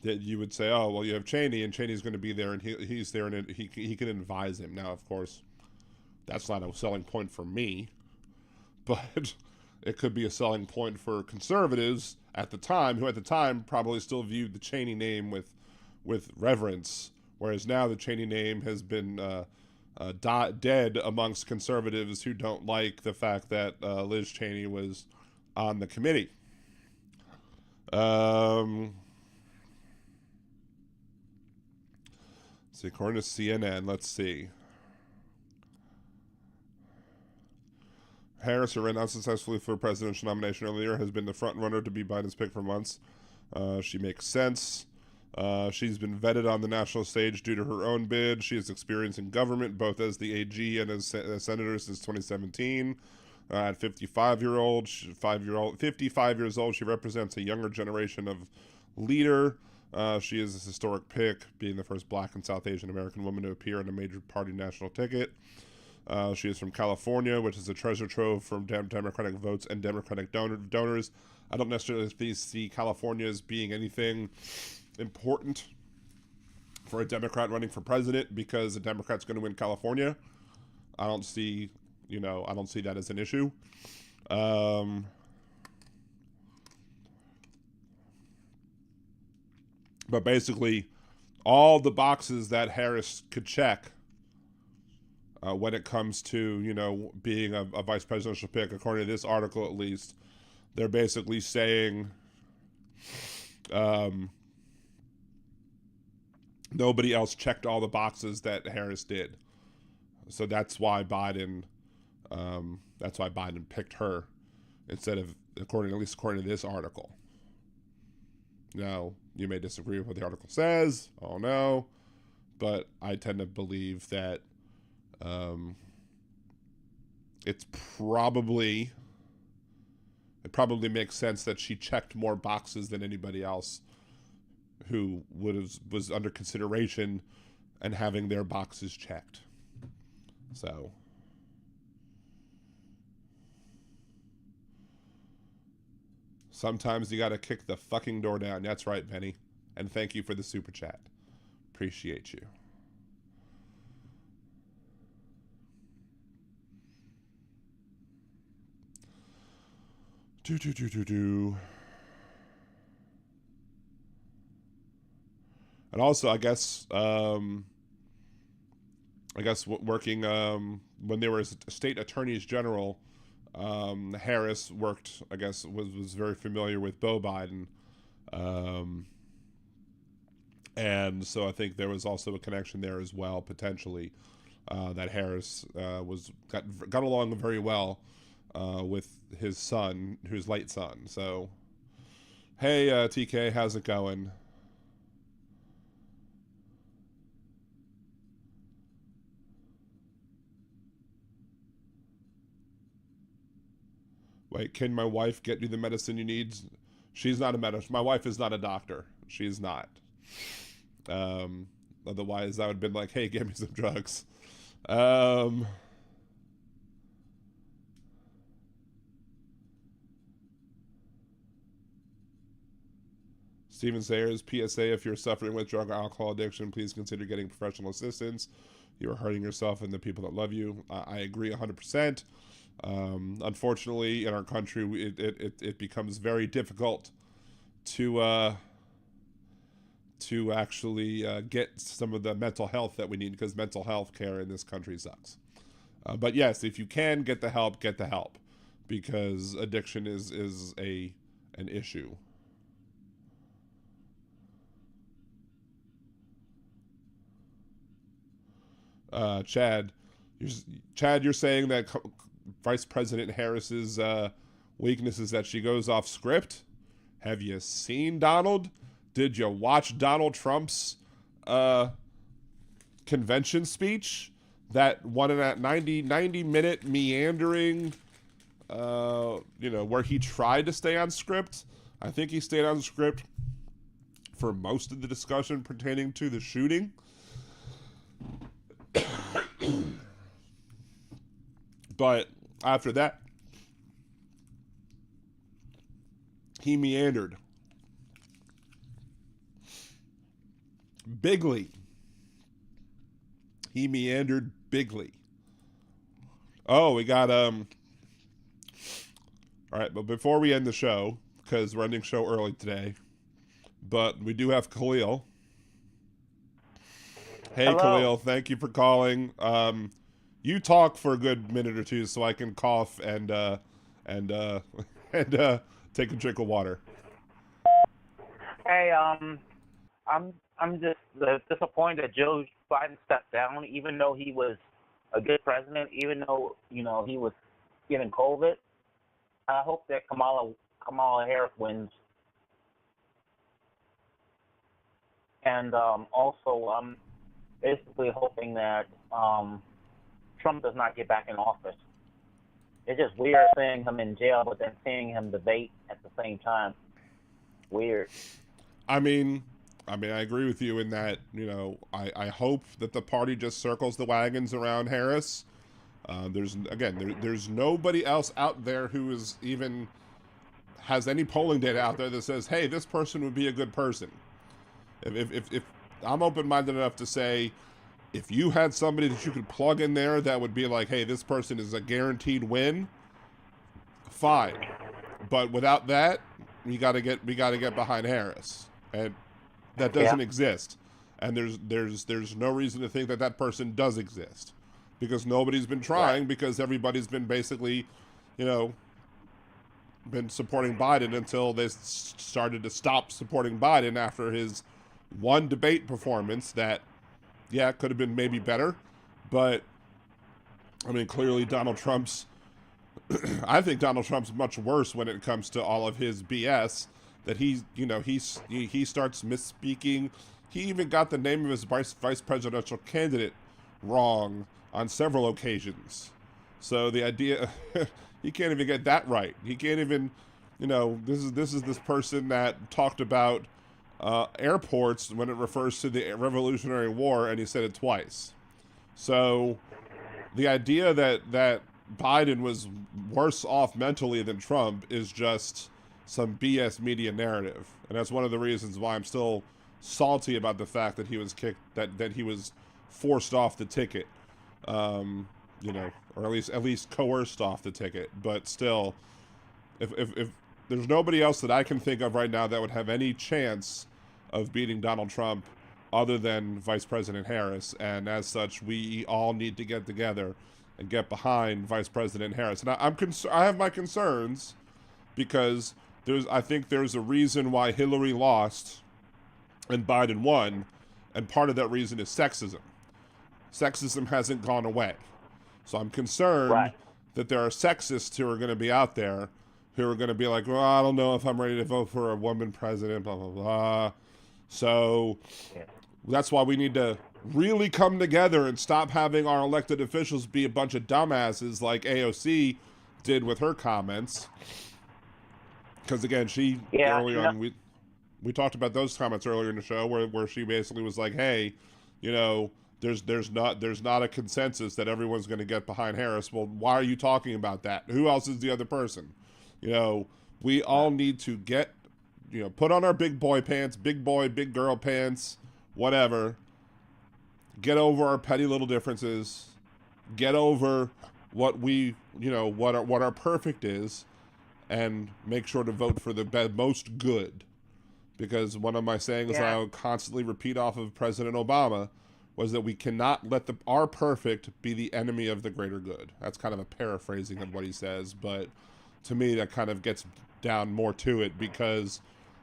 that you would say, oh, well, you have Cheney, and Cheney's going to be there, and he's there, and he can advise him. Now, of course, that's not a selling point for me, but it could be a selling point for conservatives at the time, who at the time probably still viewed the Cheney name with reverence, whereas now the Cheney name has been dead amongst conservatives who don't like the fact that Liz Cheney was on the committee. So according to CNN, let's see. Harris, who ran unsuccessfully for a presidential nomination earlier, has been the front runner to be Biden's pick for months. She makes sense. She's been vetted on the national stage due to her own bid. She has experience in government, both as the AG and as senator since 2017. At 55 years old, she represents a younger generation of leader. She is a historic pick, being the first Black and South Asian American woman to appear on a major party national ticket. She is from California, which is a treasure trove from Democratic votes and Democratic donors. I don't necessarily see California as being anything important for a Democrat running for president, because a Democrat's going to win California. I don't see that as an issue. But basically, all the boxes that Harris could check when it comes to, being a vice presidential pick, according to this article at least, they're basically saying nobody else checked all the boxes that Harris did. So that's why Biden picked her instead of, according to this article. Now, you may disagree with what the article says. Oh no. But I tend to believe that it probably makes sense that she checked more boxes than anybody else who was under consideration and having their boxes checked. So sometimes you got to kick the fucking door down. That's right, Penny. And thank you for the super chat. Appreciate you. And also, I guess working when they were state attorneys general, Harris worked, I guess, was very familiar with Beau Biden, and so I think there was also a connection there as well, potentially, that Harris got along very well with his son, his late son. So, hey, TK, how's it going? Wait, can my wife get you the medicine you need? She's not a medicine. My wife is not a doctor. She's not. Otherwise, I would have been like, hey, give me some drugs. Um, Steven Sayers, PSA, if you're suffering with drug or alcohol addiction, please consider getting professional assistance. You are hurting yourself and the people that love you. I agree 100%. Unfortunately, in our country, it becomes very difficult to actually get some of the mental health that we need, because mental health care in this country sucks. But yes, if you can get the help, because addiction is an issue. Chad, you're saying that Vice President Harris's weakness is that she goes off script. Have you seen Donald? Did you watch Donald Trump's convention speech? That one in that 90 minute meandering, where he tried to stay on script. I think he stayed on script for most of the discussion pertaining to the shooting. But after that, he meandered bigly. Oh, we got all right, but before we end the show, because we're ending show early today, but we do have Khalil. Hey, Hello. Khalil, thank you for calling. You talk for a good minute or two so I can cough and take a drink of water. Hey, I'm just disappointed that Joe Biden stepped down, even though he was a good president, even though he was getting COVID. I hope that Kamala Harris wins, and also I'm basically hoping that Trump does not get back in office. It's just weird seeing him in jail, but then seeing him debate at the same time. Weird. I mean, I agree with you in that, I hope that the party just circles the wagons around Harris. There's nobody else out there who is even has any polling data out there that says, hey, this person would be a good person. If I'm open-minded enough to say, if you had somebody that you could plug in there that would be like, hey, this person is a guaranteed win, fine. But without that, we gotta get behind Harris, and that doesn't exist. And there's no reason to think that person does exist, because nobody's been trying, because everybody's been basically, been supporting Biden until they started to stop supporting Biden after his one debate performance that, could have been maybe better. But, clearly Donald Trump's, I think Donald Trump's much worse when it comes to all of his BS, that he starts misspeaking. He even got the name of his vice presidential candidate wrong on several occasions. So the idea, he can't even get that right. He can't even, this is this person that talked about airports when it refers to the Revolutionary War, and he said it twice. So the idea that Biden was worse off mentally than Trump is just some BS media narrative, and that's one of the reasons why I'm still salty about the fact that he was kicked, that he was forced off the ticket, or at least coerced off the ticket. But still, if there's nobody else that I can think of right now that would have any chance of beating Donald Trump other than Vice President Harris, and as such, we all need to get together and get behind Vice President Harris. And I have my concerns, because I think there's a reason why Hillary lost and Biden won, and part of that reason is sexism. Sexism hasn't gone away. So I'm concerned that there are sexists who are going to be out there who are going to be like, well, I don't know if I'm ready to vote for a woman president, blah, blah, blah. So that's why we need to really come together and stop having our elected officials be a bunch of dumbasses like AOC did with her comments. Because again, early on, we talked about those comments earlier in the show where she basically was like, hey, there's not a consensus that everyone's going to get behind Harris. Well, why are you talking about that? Who else is the other person? You know, we all need to get, put on our big boy pants, big boy, big girl pants, whatever. Get over our petty little differences. Get over what we, what our perfect is, and make sure to vote for the most good. Because one of my sayings that I would constantly repeat off of President Obama was that we cannot let our perfect be the enemy of the greater good. That's kind of a paraphrasing of what he says, but to me that kind of gets down more to it, because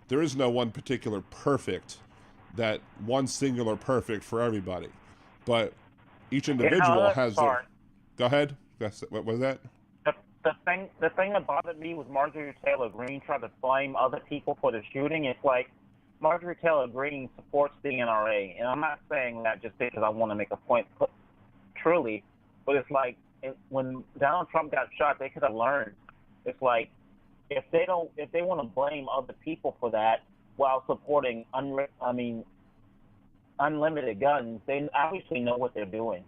there is no one particular perfect, that one singular perfect for everybody. But each individual has their... Go ahead. What was that? The thing that bothered me was Marjorie Taylor Greene tried to blame other people for the shooting. It's like Marjorie Taylor Greene supports the NRA, and I'm not saying that just because I want to make a point, truly, but it's like when Donald Trump got shot, they could have learned. It's like if they want to blame other people for that while supporting unlimited guns, they obviously know what they're doing.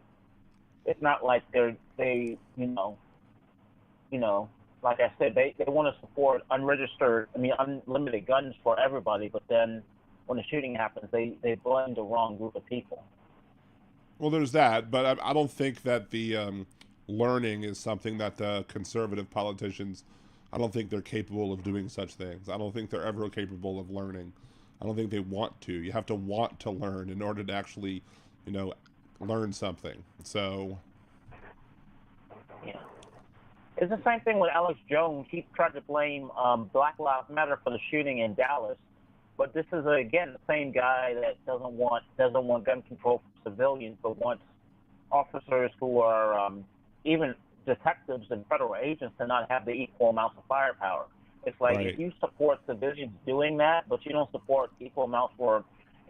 It's not like they like I said, they want to support unlimited guns for everybody, but then when the shooting happens, they blame the wrong group of people. Well, there's that, but I don't think that the learning is something that the conservative politicians, I don't think they're capable of doing such things. I don't think they're ever capable of learning. I don't think they want to. You have to want to learn in order to actually, learn something. So... yeah. It's the same thing with Alex Jones. He tried to blame Black Lives Matter for the shooting in Dallas, but this is again the same guy that doesn't want gun control for civilians, but wants officers who are even detectives and federal agents to not have the equal amounts of firepower. It's like right. If you support civilians doing that, but you don't support equal amounts for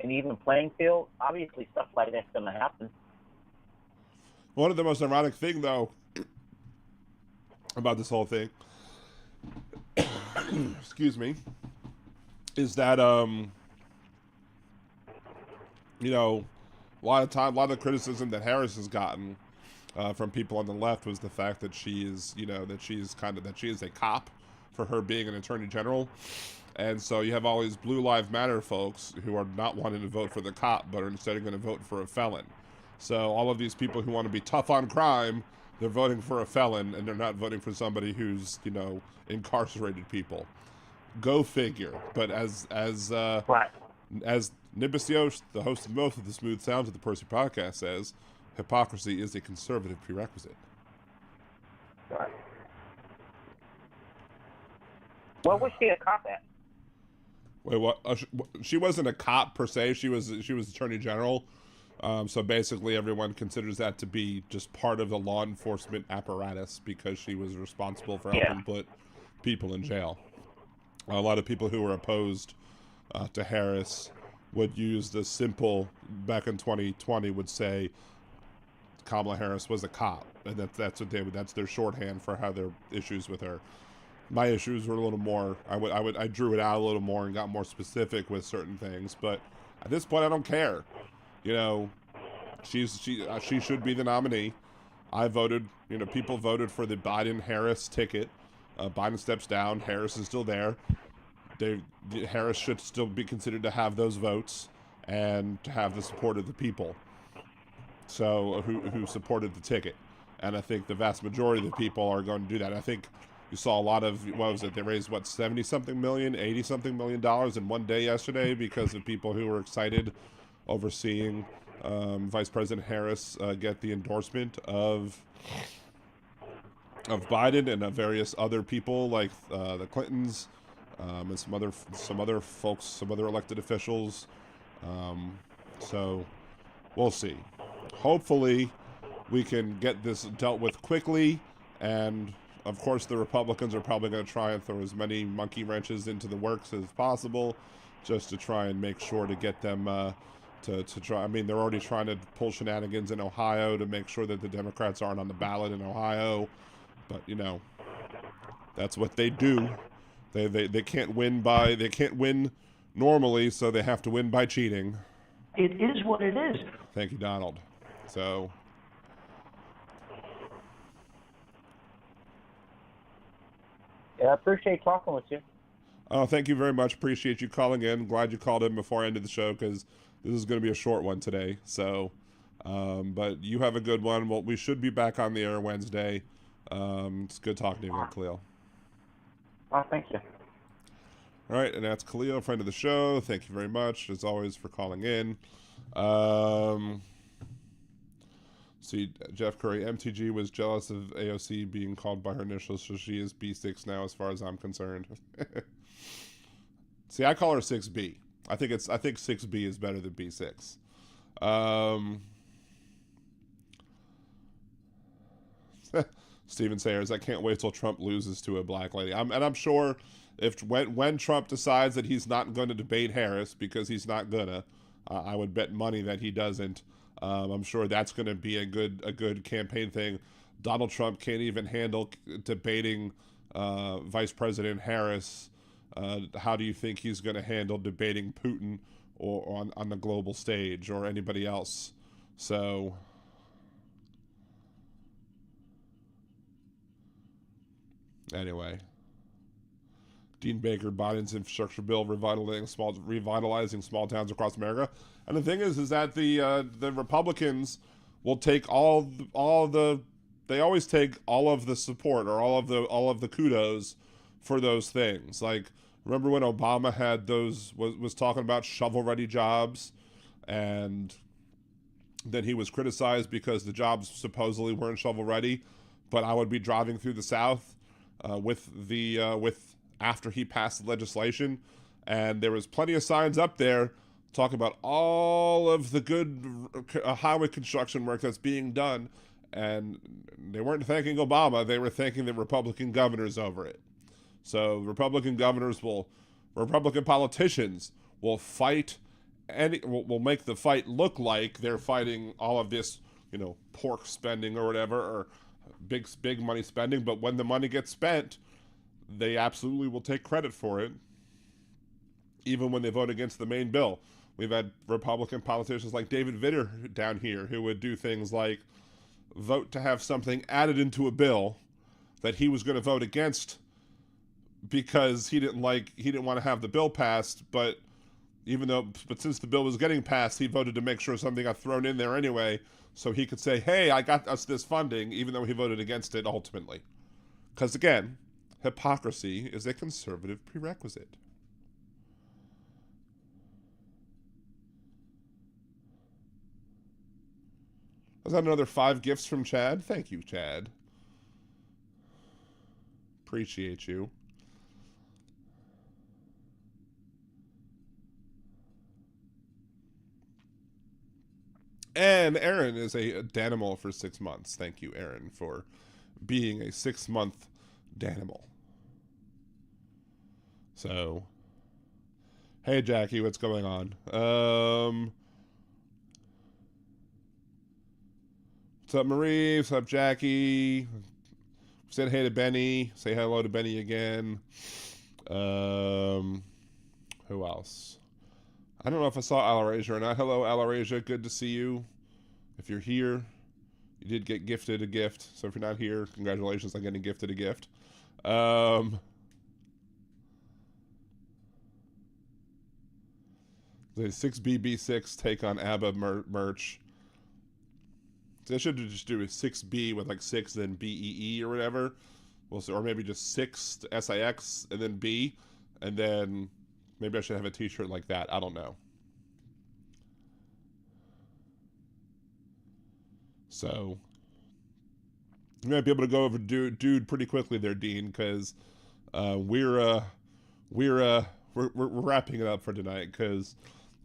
an even playing field, obviously stuff like that's going to happen. One of the most ironic thing, though, about this whole thing, excuse me, is that a lot of the criticism that Harris has gotten from people on the left was the fact that she is a cop for her being an attorney general. And so you have all these Blue Lives Matter folks who are not wanting to vote for the cop, but are instead going to vote for a felon. So all of these people who want to be tough on crime, they're voting for a felon, and they're not voting for somebody who's, incarcerated people. Go figure. But as Nibisios, the host of most of the Smooth Sounds of the Percy podcast, says, hypocrisy is a conservative prerequisite. Right. What was she a cop at? Wait, what? She wasn't a cop per se. She was attorney general. So basically, everyone considers that to be just part of the law enforcement apparatus because she was responsible for helping put people in jail. A lot of people who were opposed to Harris would use the simple, back in 2020, would say Kamala Harris was a cop, and that's their shorthand for how their issues with her. My issues were a little more. I drew it out a little more and got more specific with certain things, but at this point, I don't care. She should be the nominee. I voted. People voted for the Biden-Harris ticket. Biden steps down. Harris is still there. Harris should still be considered to have those votes and to have the support of the people. So who supported the ticket, and I think the vast majority of the people are going to do that. I think you saw a lot of, they raised 70-something million, $80-something million in one day yesterday because of people who were excited over seeing Vice President Harris get the endorsement of Biden and various other people like the Clintons and some other folks, some other elected officials. So we'll see. Hopefully we can get this dealt with quickly, and of course the Republicans are probably going to try and throw as many monkey wrenches into the works as possible just to try and make sure to get them to try. I mean, they're already trying to pull shenanigans in Ohio to make sure that the Democrats aren't on the ballot in Ohio, but that's what they do. They can't win normally, so they have to win by cheating. It is what it is. Thank you, Donald. So, Yeah, I appreciate talking with you. oh, thank you very much. Appreciate you calling in. Glad you called in before I ended the show because this is going to be a short one today. So, but you have a good one. Well, we should be back on the air Wednesday. It's good talking to you again, Khalil. Oh, thank you. All right, and that's Khalil, friend of the show. Thank you very much, as always, for calling in. See, Jeff Curry, MTG was jealous of AOC being called by her initials, so she is B6 now, as far as I'm concerned. See, I call her 6B. I think 6B is better than B6. Steven Sayers, I can't wait till Trump loses to a black lady. I'm sure when Trump decides that he's not going to debate Harris, because he's not gonna, I would bet money that he doesn't. I'm sure that's going to be a good campaign thing. Donald Trump can't even handle debating Vice President Harris. How do you think he's going to handle debating Putin or on the global stage or anybody else? So, anyway, Dean Baker, Biden's infrastructure bill revitalizing small towns across America. And the thing is that the Republicans will take they always take all of the support or all of the kudos for those things. Like, remember when Obama had was talking about shovel-ready jobs, and then he was criticized because the jobs supposedly weren't shovel-ready. But I would be driving through the South with after he passed the legislation, and there was plenty of signs up there talking about all of the good highway construction work that's being done, and they weren't thanking Obama, they were thanking the Republican governors over it. So Republican politicians will fight will make the fight look like they're fighting all of this, pork spending or whatever, or big money spending, but when the money gets spent, they absolutely will take credit for it, even when they vote against the main bill. We've had Republican politicians like David Vitter down here who would do things like vote to have something added into a bill that he was going to vote against because he didn't want to have the bill passed, but since the bill was getting passed, he voted to make sure something got thrown in there anyway, so he could say, hey, I got us this funding, even though he voted against it ultimately. Because again, hypocrisy is a conservative prerequisite. Was that another 5 gifts from Chad? Thank you, Chad. Appreciate you. And Aaron is a Danimal for 6 months. Thank you, Aaron, for being a 6-month Danimal. So, hey, Jackie, what's going on? What's up, Marie? What's up, Jackie? Said hey to Benny. Say hello to Benny again. Who else? I don't know if I saw Alarasia or not. Hello, Alarasia. Good to see you. If you're here, you did get gifted a gift. So if you're not here, congratulations on getting gifted a gift. The 6BB6 take on ABBA merch. They should just do a 6B with like 6 then BEE or whatever. We'll see, or maybe just 6 SIX and then B, and then maybe I should have a t-shirt like that. I don't know. So you might be able to go over dude pretty quickly there, Dean, because we're wrapping it up for tonight, because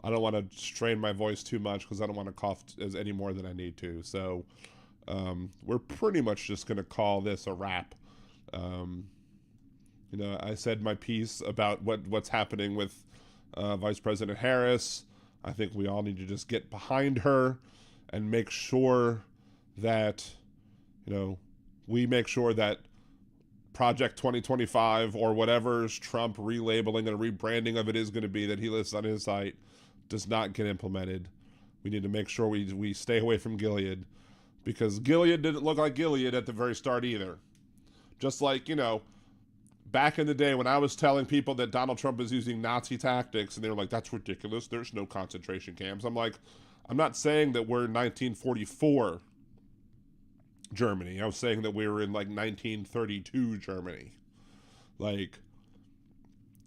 I don't want to strain my voice too much, because I don't want to cough any more than I need to. So we're pretty much just going to call this a wrap. I said my piece about what's happening with Vice President Harris. I think we all need to just get behind her and make sure that, we make sure that Project 2025 or whatever's Trump relabeling and rebranding of it is going to be that he lists on his site does not get implemented. We need to make sure we stay away from Gilead, because Gilead didn't look like Gilead at the very start either. Just like, you know, back in the day when I was telling people that Donald Trump is using Nazi tactics, and they were like, that's ridiculous, there's no concentration camps. I'm like, I'm not saying that we're 1944 Germany. I was saying that we were in like 1932 Germany. Like,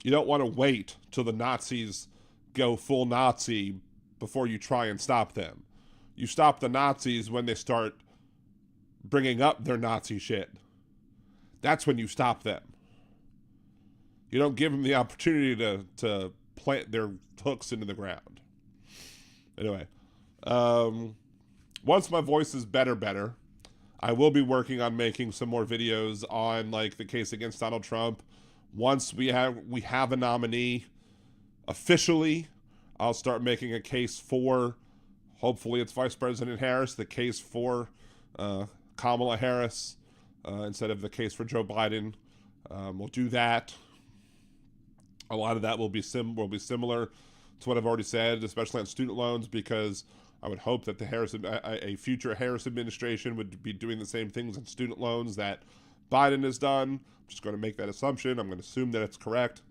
you don't want to wait till the Nazis go full Nazi before you try and stop them. You stop the Nazis when they start bringing up their Nazi shit. That's when you stop them. You don't give them the opportunity to plant their hooks into the ground. Anyway, once my voice is better, I will be working on making some more videos on like the case against Donald Trump. Once we have a nominee officially, I'll start making a case for, hopefully it's Vice President Harris, the case for Kamala Harris instead of the case for Joe Biden. We'll do that. A lot of that will be similar to what I've already said, especially on student loans, because I would hope that a future Harris administration would be doing the same things on student loans that Biden has done. I'm just going to make that assumption. I'm going to assume that it's correct,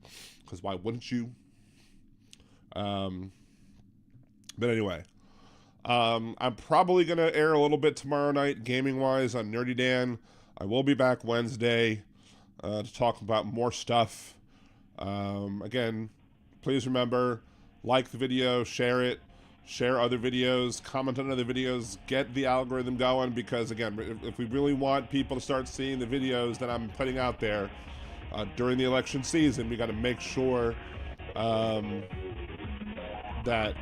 because why wouldn't you? But anyway, I'm probably going to air a little bit tomorrow night, gaming-wise, on Nerdy Dan. I will be back Wednesday to talk about more stuff. Again, please remember, like the video, share it, share other videos, comment on other videos, get the algorithm going, because again, if we really want people to start seeing the videos that I'm putting out there during the election season, we got to make sure that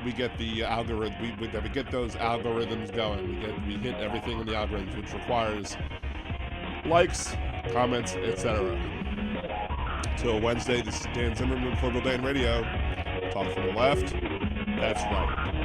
we get the algorithm, we get those algorithms going. We hit everything in the algorithms, which requires likes, comments, etc. Till Wednesday, this is Dan Zimmerman from Liberal Dan Radio. Talk from the left. That's right.